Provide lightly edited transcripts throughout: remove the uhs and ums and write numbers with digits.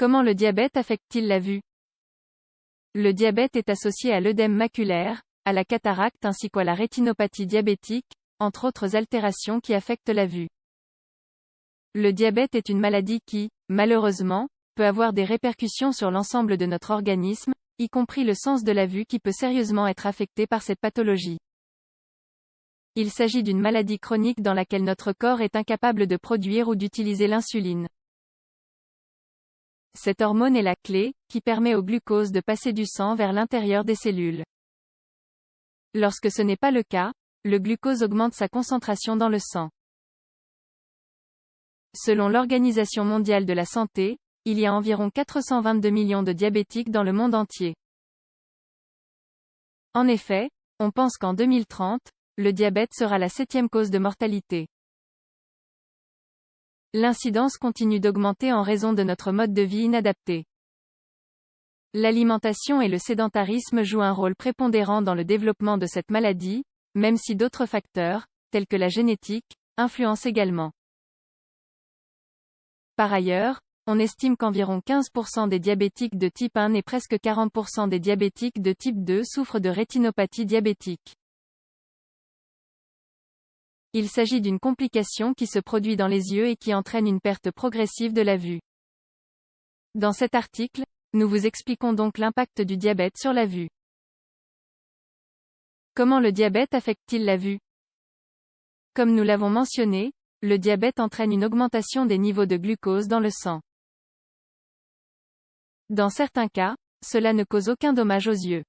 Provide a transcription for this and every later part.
Comment le diabète affecte-t-il la vue? Le diabète est associé à l'œdème maculaire, à la cataracte ainsi qu'à la rétinopathie diabétique, entre autres altérations qui affectent la vue. Le diabète est une maladie qui, malheureusement, peut avoir des répercussions sur l'ensemble de notre organisme, y compris le sens de la vue qui peut sérieusement être affecté par cette pathologie. Il s'agit d'une maladie chronique dans laquelle notre corps est incapable de produire ou d'utiliser l'insuline. Cette hormone est la clé, qui permet au glucose de passer du sang vers l'intérieur des cellules. Lorsque ce n'est pas le cas, le glucose augmente sa concentration dans le sang. Selon l'Organisation mondiale de la santé, il y a environ 422 millions de diabétiques dans le monde entier. En effet, on pense qu'en 2030, le diabète sera la 7e cause de mortalité. L'incidence continue d'augmenter en raison de notre mode de vie inadapté. L'alimentation et le sédentarisme jouent un rôle prépondérant dans le développement de cette maladie, même si d'autres facteurs, tels que la génétique, influencent également. Par ailleurs, on estime qu'environ 15% des diabétiques de type 1 et presque 40% des diabétiques de type 2 souffrent de rétinopathie diabétique. Il s'agit d'une complication qui se produit dans les yeux et qui entraîne une perte progressive de la vue. Dans cet article, nous vous expliquons donc l'impact du diabète sur la vue. Comment le diabète affecte-t-il la vue? Comme nous l'avons mentionné, le diabète entraîne une augmentation des niveaux de glucose dans le sang. Dans certains cas, cela ne cause aucun dommage aux yeux.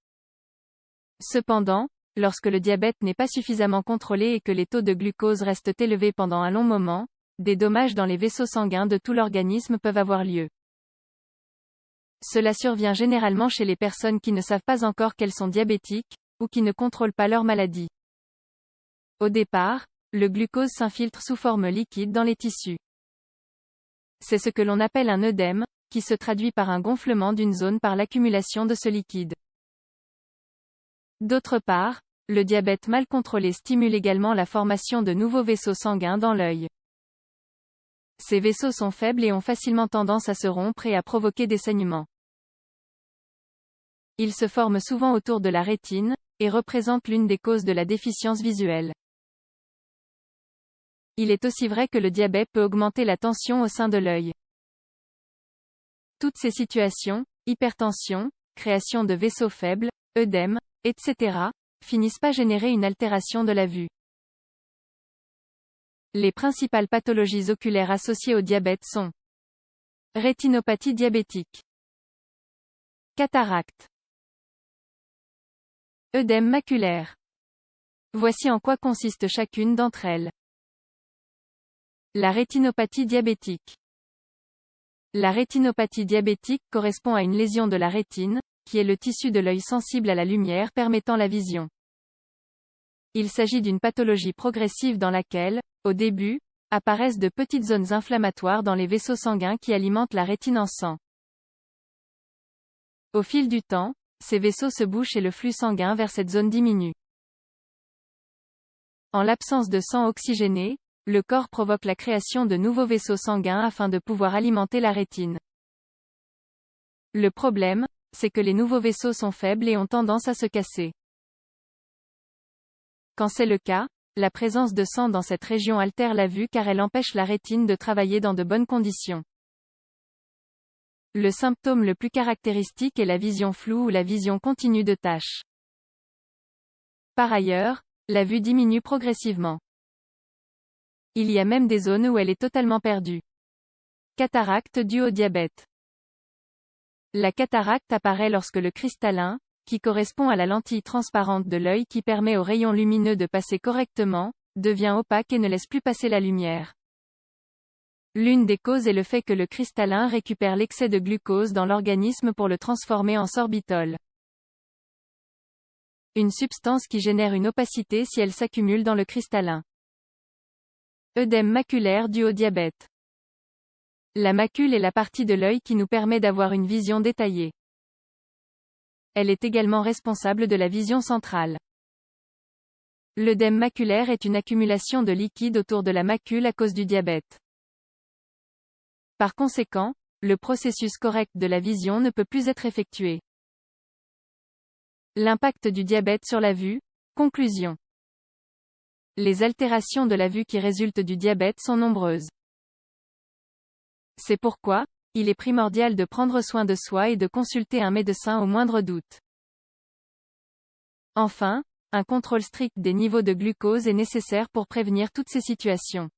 Cependant, lorsque le diabète n'est pas suffisamment contrôlé et que les taux de glucose restent élevés pendant un long moment, des dommages dans les vaisseaux sanguins de tout l'organisme peuvent avoir lieu. Cela survient généralement chez les personnes qui ne savent pas encore qu'elles sont diabétiques, ou qui ne contrôlent pas leur maladie. Au départ, le glucose s'infiltre sous forme liquide dans les tissus. C'est ce que l'on appelle un œdème, qui se traduit par un gonflement d'une zone par l'accumulation de ce liquide. D'autre part, le diabète mal contrôlé stimule également la formation de nouveaux vaisseaux sanguins dans l'œil. Ces vaisseaux sont faibles et ont facilement tendance à se rompre et à provoquer des saignements. Ils se forment souvent autour de la rétine, et représentent l'une des causes de la déficience visuelle. Il est aussi vrai que le diabète peut augmenter la tension au sein de l'œil. Toutes ces situations, hypertension, création de vaisseaux faibles, œdème, etc., finissent par générer une altération de la vue. Les principales pathologies oculaires associées au diabète sont rétinopathie diabétique, cataracte, œdème maculaire. Voici en quoi consiste chacune d'entre elles. La rétinopathie diabétique. La rétinopathie diabétique correspond à une lésion de la rétine, qui est le tissu de l'œil sensible à la lumière permettant la vision. Il s'agit d'une pathologie progressive dans laquelle, au début, apparaissent de petites zones inflammatoires dans les vaisseaux sanguins qui alimentent la rétine en sang. Au fil du temps, ces vaisseaux se bouchent et le flux sanguin vers cette zone diminue. En l'absence de sang oxygéné, le corps provoque la création de nouveaux vaisseaux sanguins afin de pouvoir alimenter la rétine. Le problème, c'est que les nouveaux vaisseaux sont faibles et ont tendance à se casser. Quand c'est le cas, la présence de sang dans cette région altère la vue car elle empêche la rétine de travailler dans de bonnes conditions. Le symptôme le plus caractéristique est la vision floue ou la vision continue de taches. Par ailleurs, la vue diminue progressivement. Il y a même des zones où elle est totalement perdue. Cataracte due au diabète. La cataracte apparaît lorsque le cristallin, qui correspond à la lentille transparente de l'œil qui permet aux rayons lumineux de passer correctement, devient opaque et ne laisse plus passer la lumière. L'une des causes est le fait que le cristallin récupère l'excès de glucose dans l'organisme pour le transformer en sorbitol. Une substance qui génère une opacité si elle s'accumule dans le cristallin. Œdème maculaire dû au diabète. La macule est la partie de l'œil qui nous permet d'avoir une vision détaillée. Elle est également responsable de la vision centrale. L'œdème maculaire est une accumulation de liquide autour de la macule à cause du diabète. Par conséquent, le processus correct de la vision ne peut plus être effectué. L'impact du diabète sur la vue. Conclusion. Les altérations de la vue qui résultent du diabète sont nombreuses. C'est pourquoi, il est primordial de prendre soin de soi et de consulter un médecin au moindre doute. Enfin, un contrôle strict des niveaux de glucose est nécessaire pour prévenir toutes ces situations.